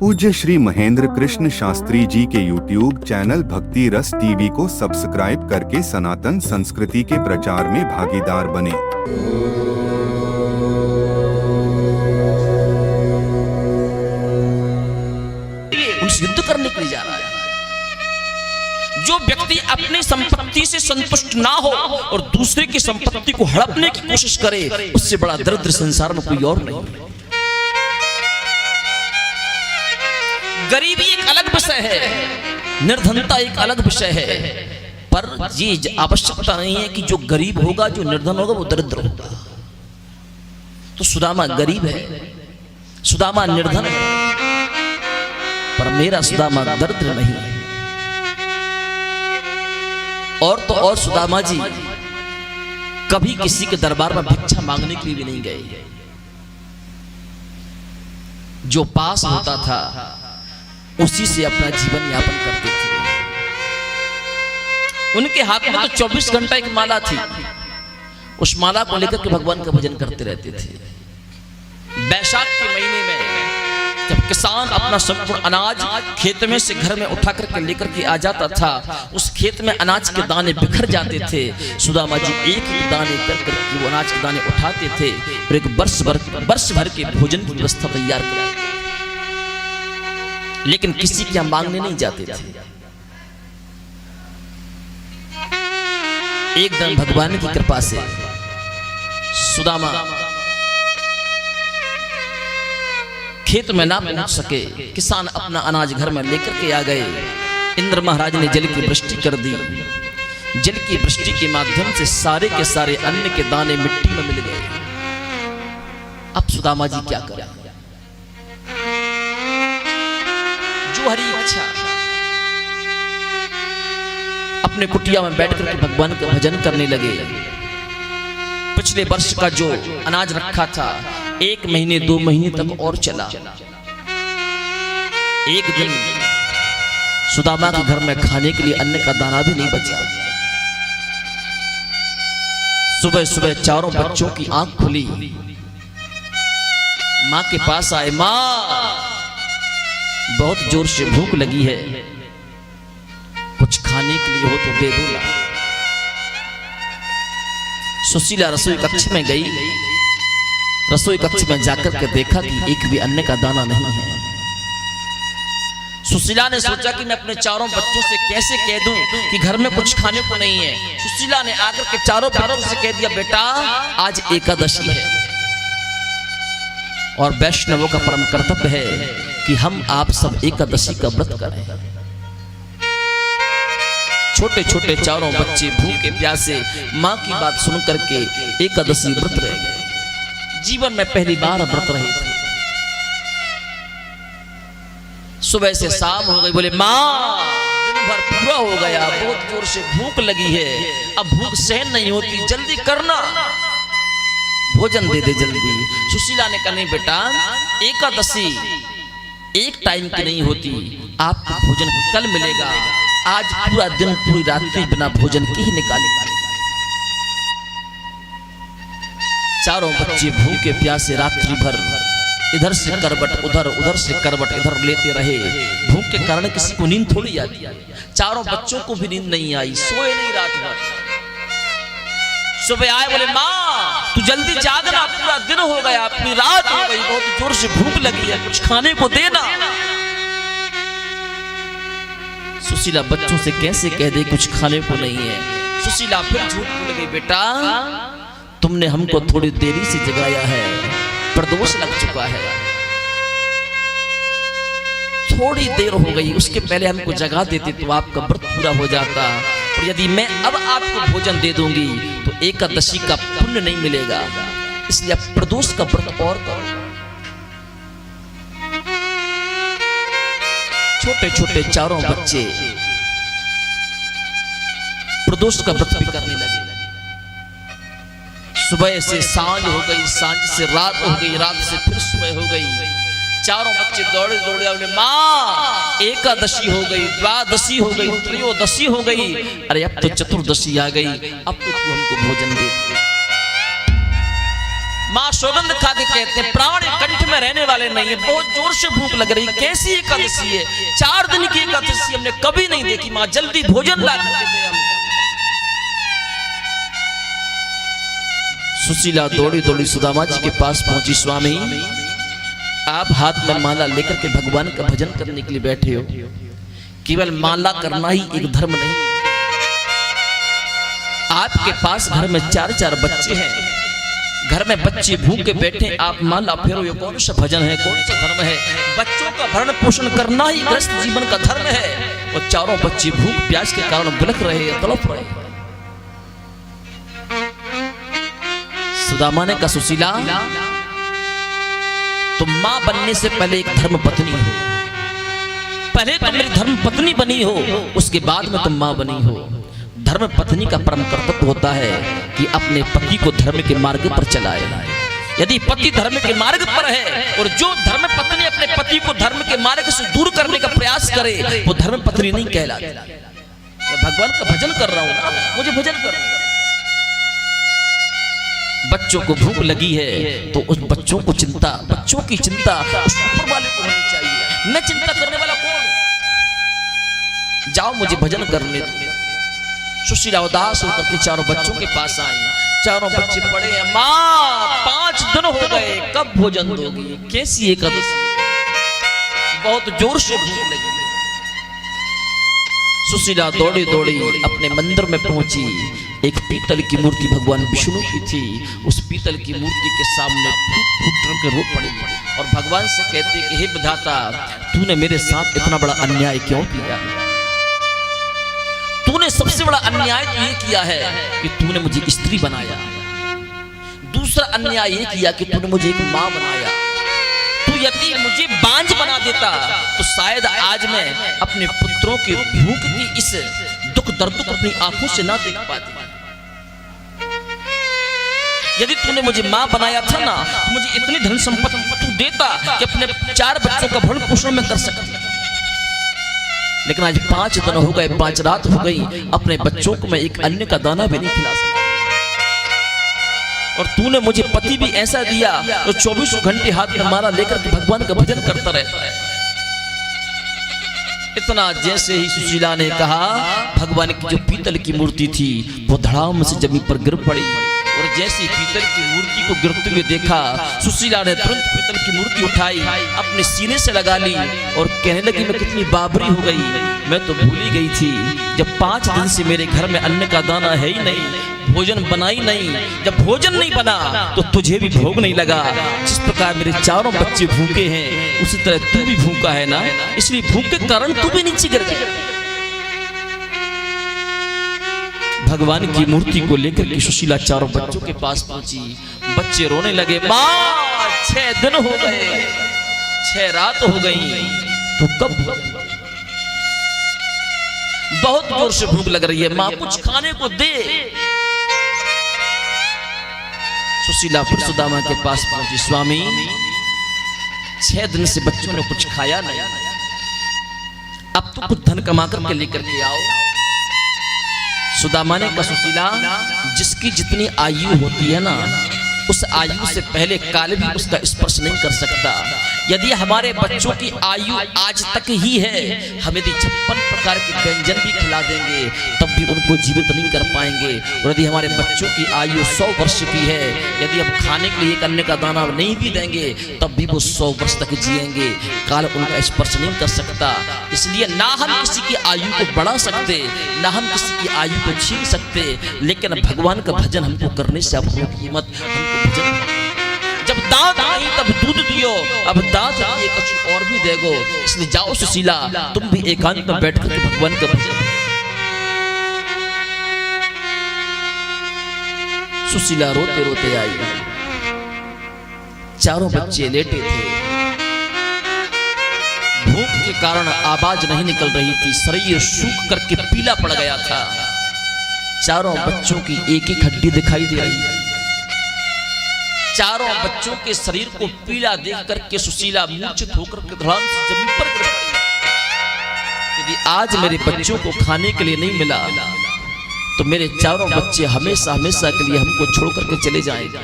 पूज्य श्री महेंद्र कृष्ण शास्त्री जी के YouTube channel भक्ति रस टीवी को सब्सक्राइब करके सनातन संस्कृति के प्रचार में भागीदार बने। उनसे युद्ध करने के लिए जा रहा है। जो व्यक्ति अपनी संपत्ति से संतुष्ट ना हो और दूसरे की संपत्ति को हड़पने की कोशिश करे, उससे बड़ा दरिद्र संसार में कोई और नहीं। गरीबी एक अलग विषय है, निर्धनता एक अलग विषय है, पर ये आवश्यकता नहीं है कि जो गरीब होगा, जो निर्धन होगा, वो दरिद्र होगा। तो सुदामा गरीब है, सुदामा निर्धन है, पर मेरा सुदामा दरिद्र नहीं है। और तो और सुदामा जी कभी किसी के दरबार में भिक्षा मांगने के लिए भी नहीं गए। जो पास होता था उसी से अपना जीवन यापन करते थे। उनके हाथ में तो 24 घंटा एक माला थी, उस माला को लेकर के भगवान का भजन करते रहते थे। बैसाख के महीने में जब किसान अपना संपूर्ण अनाज खेत में से घर में उठा करके लेकर के आ जाता था, उस खेत में अनाज के दाने बिखर जाते थे। सुदामा जी एक ही दाने कर वो अनाज के दाने उठाते थे और एक वर्ष भर के भोजन की व्यवस्था तैयार करते थे। लेकिन किसी के मांगने नहीं जाते थे। एक दिन भगवान की कृपा से सुदामा खेत में ना पहुंच सके, किसान अपना अनाज घर में लेकर के आ गए। इंद्र महाराज ने जल की वृष्टि कर दी। जल की वृष्टि के माध्यम से सारे के सारे अन्न के दाने मिट्टी में मिल गए। अब सुदामा जी क्या करें? जो हरी इच्छा अपने कुटिया में बैठकर भगवान का भजन करने लगे। पिछले वर्ष का जो अनाज रखा था 1 महीने 2 महीने तक और चला। एक दिन सुदामा के घर में खाने के लिए अन्न का दाना भी नहीं बचा। सुबह सुबह चारों बच्चों की आंख खुली, मां के पास आए। मां, बहुत जोर से भूख लगी है, कुछ खाने के लिए हो तो दे दो ना। सुशीला रसोई कक्ष में गई। रसोई कक्ष में जाकर के देखा कि एक भी अन्न का दाना नहीं है। सुशीला ने सोचा कि मैं अपने चारों बच्चों से कैसे कह दूं कि घर में कुछ खाने को नहीं है। सुशीला ने आकर के चारों बच्चों से कह दिया, बेटा आज एकादशी है और वैष्णवों का परम कर्तव्य है कि हम आप सब एकादशी का व्रत करें। छोटे छोटे चारों बच्चे भूखे प्यासे मां की बात सुन करके एकादशी व्रत रह गए। जीवन में पहली बार व्रत रहे थे। सुबह से शाम हो गई। बोले, मां दिन भर पूरा हो गया, बहुत जोर से भूख लगी है, अब भूख सहन नहीं होती, जल्दी करना, भोजन दे दे जल्दी। सुशीला ने कहा, नहीं बेटा, एकादशी एक टाइम की नहीं होती, आपको भोजन कल मिलेगा। आज पूरा दिन पूरी रात्रि बिना भोजन के ही निकालेगा। चारों बच्चे भूखे प्यासे रात्रि भर इधर से करवट उधर, उधर से करवट इधर लेते रहे। भूख के कारण किसी को नींद थोड़ी आती। चारों बच्चों को भी नींद नहीं आई, सोए नहीं रात भर। सुबह आए, बोले, मां तू जल्दी जागना, पूरा दिन हो गया, पूरी रात हो गई, बहुत जोर से भूख लगी है, कुछ खाने को देना। सुशीला बच्चों से कैसे कह दे कुछ खाने को नहीं है। सुशीला फिर झूठ बोल गई, बेटा तुमने हमको थोड़ी देरी से जगाया है, प्रदोष लग चुका है, थोड़ी देर हो गई, उसके पहले हमको जगा देते तो आपका व्रत पूरा हो जाता। और यदि मैं अब आपको भोजन दे दूंगी तो एकादशी का पुण्य नहीं मिलेगा, इसलिए अब प्रदोष का व्रत और करो। छोटे छोटे चारों बच्चे प्रदोष का व्रत भी करने लगे। सुबह से सांझ हो गई, सांझ से रात हो गई, रात से फिर सुबह हो गई। चारों बच्चे दौड़े दौड़े बोले, मां एकादशी हो गई, द्वादशी हो गई, त्रयोदशी हो गई, अरे अब तो चतुर्दशी आ गई, अब तो तू हमको भोजन दे। माँ सौगंध खा के कहते हैं प्राण कंठ में रहने वाले नहीं है, बहुत जोर से भूख लग रही। कैसी एकादशी है? 4 दिन की एकादशी हमने कभी नहीं देखी। माँ जल्दी भोजन ला करके दे हम। सुशीला दौड़ी दौड़ी सुदामा जी के पास पहुंची। स्वामी, आप हाथ में माला लेकर के भगवान का भजन करने के लिए बैठे हो। केवल माला करना ही एक धर्म नहीं। आपके पास घर में 4-4 बच्चे हैं, घर में बच्चे भूखे बैठे, आप माला फेरो, ये कौन सा भजन है, कौन सा धर्म है? बच्चों का भरण पोषण करना ही गृहस्थ जीवन का धर्म है। और चारों बच्चे भूख प्यास के कारण बिलख रहे हैं, तड़प रहे हैं। सुदामा ने कहा, सुशीला, तुम मां बनने से पहले एक धर्म पत्नी हो। पहले तुम मेरी धर्म पत्नी बनी हो, उसके बाद में तुम मां बनी हो। धर्म पत्नी का परम कर्तव्य होता है कि अपने पति को धर्म के मार्ग पर चलाए। यदि पति धर्म के मार्ग पर है और जो धर्म पत्नी अपने पति को धर्म के मार्ग से दूर करने का प्रयास करे, वो धर्म पत्नी नहीं कहलाती। मैं भगवान का भजन कर रहा हूं ना, मुझे भजन करना। बच्चों को भूख लगी है तो उस बच्चों को चिंता, बच्चों की चिंता उस ऊपर वाले को होनी चाहिए। मैं चिंता करने वाला कौन? जाओ मुझे भजन करने दो। सुशीला उदास होकर के चारों बच्चों के पास आई। चारों बच्चे पड़े हैं। माँ, 5 दिन हो गए, कब भोजन दोगी? कैसी एकादशी? बहुत जोर से भूख लगी। सुशीला दौड़ी दौड़ी अपने मंदिर में पहुंची। एक पीतल की मूर्ति भगवान विष्णु की थी। उस पीतल की मूर्ति के सामने फूट के रो पड़ी और भगवान से कहते कि हे विधाता, तूने मेरे साथ इतना बड़ा अन्याय क्यों किया? तूने सबसे बड़ा अन्याय तो ये किया है कि तूने मुझे स्त्री बनाया। दूसरा अन्याय ये किया कि तूने मुझे एक मां बनाया। तू यदि मुझे बांझ बना देता तो शायद आज मैं अपने पुत्रों के भूख की इस दुख दर्द को अपनी आंखों से ना देख पाती। यदि तूने मुझे मां बनाया था ना, तो मुझे इतनी धन संपत्ति तू देता कि अपने 4 बच्चों का भरण पोषण में कर सकती। लेकिन आज 5 दिन हो गए, 5 रात हो गई, अपने बच्चों को मैं एक अन्न का दाना भी नहीं खिला सका। और तूने मुझे पति भी ऐसा दिया तो 24 घंटे हाथ में माला लेकर के भगवान का भजन करता रहता है। इतना जैसे ही सुशीला ने कहा, भगवान की जो पीतल की मूर्ति थी वो धड़ाम से जमीन पर गिर पड़ी। और जैसे पीतल की मूर्ति को गिरते हुए देखा, सुशीला ने तुरंत पीतल की मूर्ति उठाई, अपने सीने से लगा ली और कहने लगी, मैं कितनी बाबरी हो गई, मैं तो भूल ही गई थी। जब 5 दिन से मेरे घर में अन्न का दाना है ही नहीं, भोजन बना ही नहीं। जब भोजन नहीं बना तो तुझे भी भोग नहीं लगा। जिस प्रकार मेरे चारों बच्चे भूखे हैं, उसी तरह तू भी भूखा है ना, इसलिए भूख के कारण तू भी नीचे गिर गया। भगवान की मूर्ति को लेकर के सुशीला चारों बच्चों के पास पहुंची। बच्चे रोने लगे, माँ 6 दिन हो गए, 6 रात हो गई, तो कब? बहुत जोर से भूख लग रही है, माँ कुछ खाने को दे। सुशीला फिर सुदामा के पास पहुंची। स्वामी, 6 दिन से बच्चों ने कुछ खाया नहीं, अब तो कुछ धन कमा कर के लेकर के आओ। सुदामा ने कहा, सुशीला, जिसकी जितनी आयु होती है ना, उस आयु से पहले काल भी उसका स्पर्श नहीं कर सकता। यदि हमारे बच्चों की आयु आज तक ही है, हम यदि 56 प्रकार के व्यंजन भी खिला देंगे तब भी उनको जीवित नहीं कर पाएंगे। और यदि हमारे बच्चों की आयु 100 वर्ष की है, यदि हम खाने के लिए एक अन्न का दाना नहीं भी देंगे तब भी वो 100 वर्ष तक जिएंगे। काल उनका स्पर्श नहीं कर सकता। इसलिए ना हम किसी की आयु को बढ़ा सकते, ना हम किसी की आयु को छीन सकते, लेकिन भगवान का भजन हमको करने से आप रोकिए मत। हमको भजन, जब दांत नहीं तब दूध दियो, अब दांत दिए कुछ और भी देगो। इसलिए जाओ सुशीला, तुम भी एकांत में बैठ कर भगवान का भजन। सुशीला रोते रोते आई। चारों बच्चे लेटे थे, भूख के कारण आवाज नहीं निकल रही थी, शरीर सूख करके पीला पड़ गया था। चारों बच्चों की एक एक हड्डी दिखाई दे रही थी। चारों बच्चों के शरीर को पीला देख करके सुशीला मूर्छित होकर के धड़ाम से जमीन पर गिर पड़ी। यदि आज मेरे बच्चों को खाने के लिए नहीं मिला तो मेरे चारों बच्चे हमेशा हमेशा के लिए हमको छोड़ करके चले जाएंगे।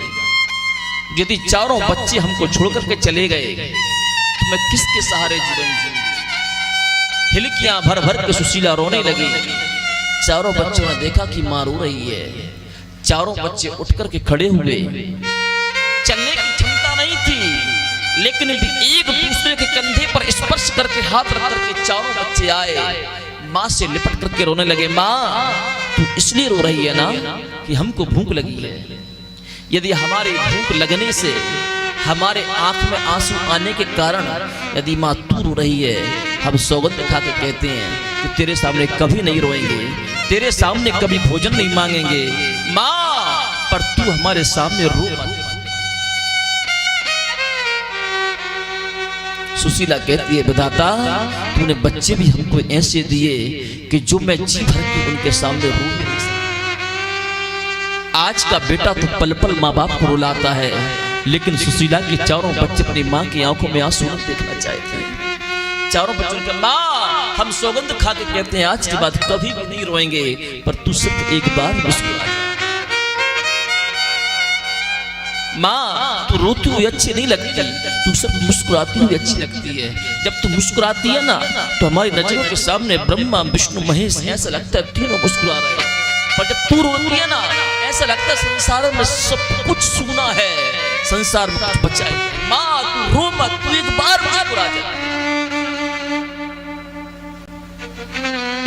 यदि चारों बच्चे हमको छोड़ करके चले गए तो मैं किसके सहारे जीवन जीऊंगी। हिलकियां भर भर के सुशीला रोने लगी। चारों बच्चों ने देखा कि मां रो रही है। चारों बच्चे उठ करके खड़े हुए। चलने की क्षमता नहीं थी, लेकिन एक दूसरे के कंधे पर स्पर्श करके हाथ रख करके चारों बच्चे आए, मां से लिपट करके रोने लगे। मां, तू इसलिए रो रही है ना कि हमको भूख लगी है। यदि हमारी भूख लगने से हमारे आंख में आंसू आने के कारण यदि मां तू रो रही है, हम सौगंध खा के कहते हैं कि तेरे सामने कभी नहीं रोएंगे, तेरे सामने कभी भोजन नहीं मांगेंगे मां, पर तू हमारे सामने रो मत। सुशीला कहती है, विधाता तूने बच्चे भी हमको ऐसे दिए कि जो मैं जी भर के उनके सामने रो नहीं सकता। आज का बेटा तो पल पल माँ बाप को रुलाता है, लेकिन सुशीला के चारों बच्चे अपनी माँ की आंखों में आंसू देखना चाहते हैं। चारों बच्चों के माँ, हम सौगंध खा के कहते हैं आज के बाद कभी भी नहीं रोएंगे, पर तू सिर्फ एक बार मुस्कुरा जा। माँ, तू रोती हुई अच्छी नहीं लगती, तू सिर्फ मुस्कुराती हुई अच्छी लगती है। जब तू मुस्कुराती है ना तो हमारी नजरों के सामने ब्रह्मा विष्णु महेश ऐसा लगता है तीनों मुस्कुरा रहे हैं, पर जब तू रोती है ना ऐसा लगता है संसार में सब कुछ सूना है, संसार में कुछ बचा है। माँ, तू रो मत, तू एक बार मुस्कुरा जा।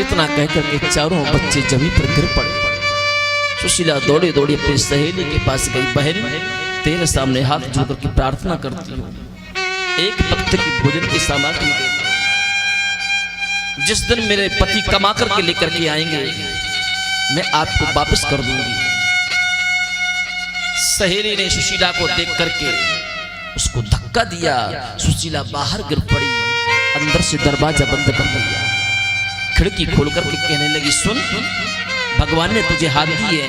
इतना कहकर के चारों बच्चे जमीन पर गिर पड़े। सुशीला दौड़े दौड़े अपनी सहेली के पास गई। बहन, तेरे सामने हाथ जोड़ करके प्रार्थना करती हूँ, एक वक्त की भोजन की सामग्री दे। जिस दिन मेरे पति कमा करके लेकर के आएंगे मैं आपको वापस कर दूंगी। सहेली ने सुशीला को देख करके उसको धक्का दिया। सुशीला बाहर गिर पड़ी। अंदर से दरवाजा बंद कर दिया। खिड़की खोल करके कहने लगी, सुन, भगवान ने तुझे हाथ दिए,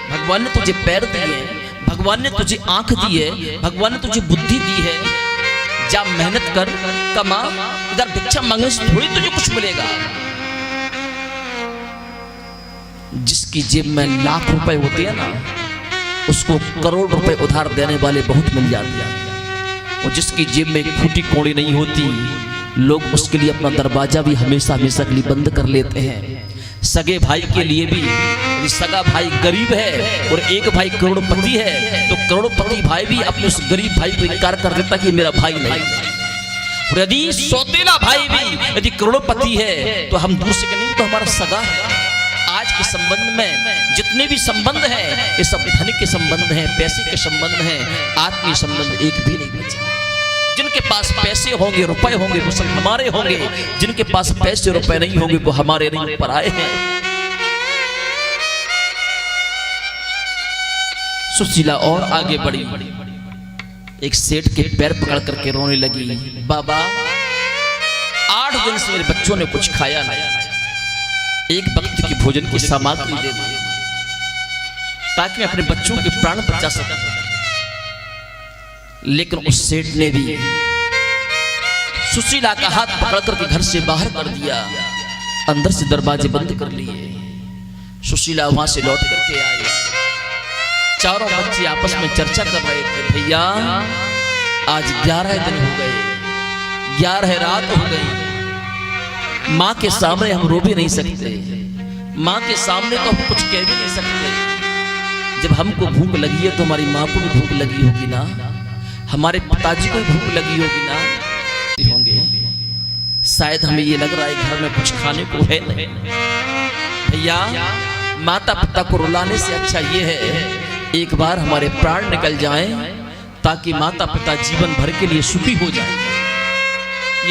भगवान ने तुझे पैर दिए, भगवान ने तुझे आंख दी है, भगवान ने तुझे बुद्धि दी है। जा मेहनत कर, कमा, इधर भिक्षा मांगने से थोड़ी तुझे कुछ मिलेगा। जिसकी जेब में लाख रुपए होते हैं ना, उसको करोड़ रुपए उधार देने वाले बहुत मिल जाते हैं। और जिसकी जेब में फूटी कौड़ी नहीं होती, लोग उसके लिए अपना दरवाजा भी हमेशा हमेशा के लिए बंद कर लेते हैं। सगे भाई के लिए भी, यदि सगा भाई गरीब है और एक भाई करोड़पति है, तो करोड़पति भाई भी अपने उस गरीब भाई को इनकार कर देता कि मेरा भाई नहीं। और यदि सौतेला भाई भी यदि करोड़पति है तो हम दूर से नहीं, तो हमारा सगा है। आज के संबंध में जितने भी संबंध हैं, ये सब धन के संबंध हैं, पैसे के संबंध हैं, आत्मीय संबंध एक भी नहीं बचे। जिनके पास पैसे होंगे, रुपए होंगे, वो सब हमारे होंगे। जिनके पास पैसे रुपए नहीं होंगे, वो हमारे नहीं, पराए हैं। सुशीला और आगे बढ़ी। एक सेठ के पैर पकड़ करके रोने लगी, बाबा 8 दिन से मेरे बच्चों ने कुछ खाया नहीं, एक वक्त की भोजन की सामग्री दे दो ताकि मैं अपने बच्चों के प्राण बचा सकूं। लेकिन उस सेठ ने भी सुशीला का हाथ पकड़ करके घर से बाहर कर दिया, अंदर से दरवाजे बंद कर लिए। सुशीला वहां से लौट करके आई। चारों बच्चे आपस में चर्चा कर रहे थे, भैया आज 11 दिन हो गए, 11 रात हो गई। माँ के सामने हम रो भी नहीं सकते, माँ के सामने तो हम कुछ कह भी नहीं सकते। जब हमको भूख लगी है तो हमारी माँ को भी भूख लगी होगी ना, हमारे पिताजी को भूख लगी होगी ना, होंगे। शायद हमें ये लग रहा है घर में कुछ खाने को है नहीं। भैया, माता पिता को रुलाने से अच्छा ये है एक बार हमारे प्राण निकल जाएं, ताकि माता पिता जीवन भर के लिए सुखी हो जाएं।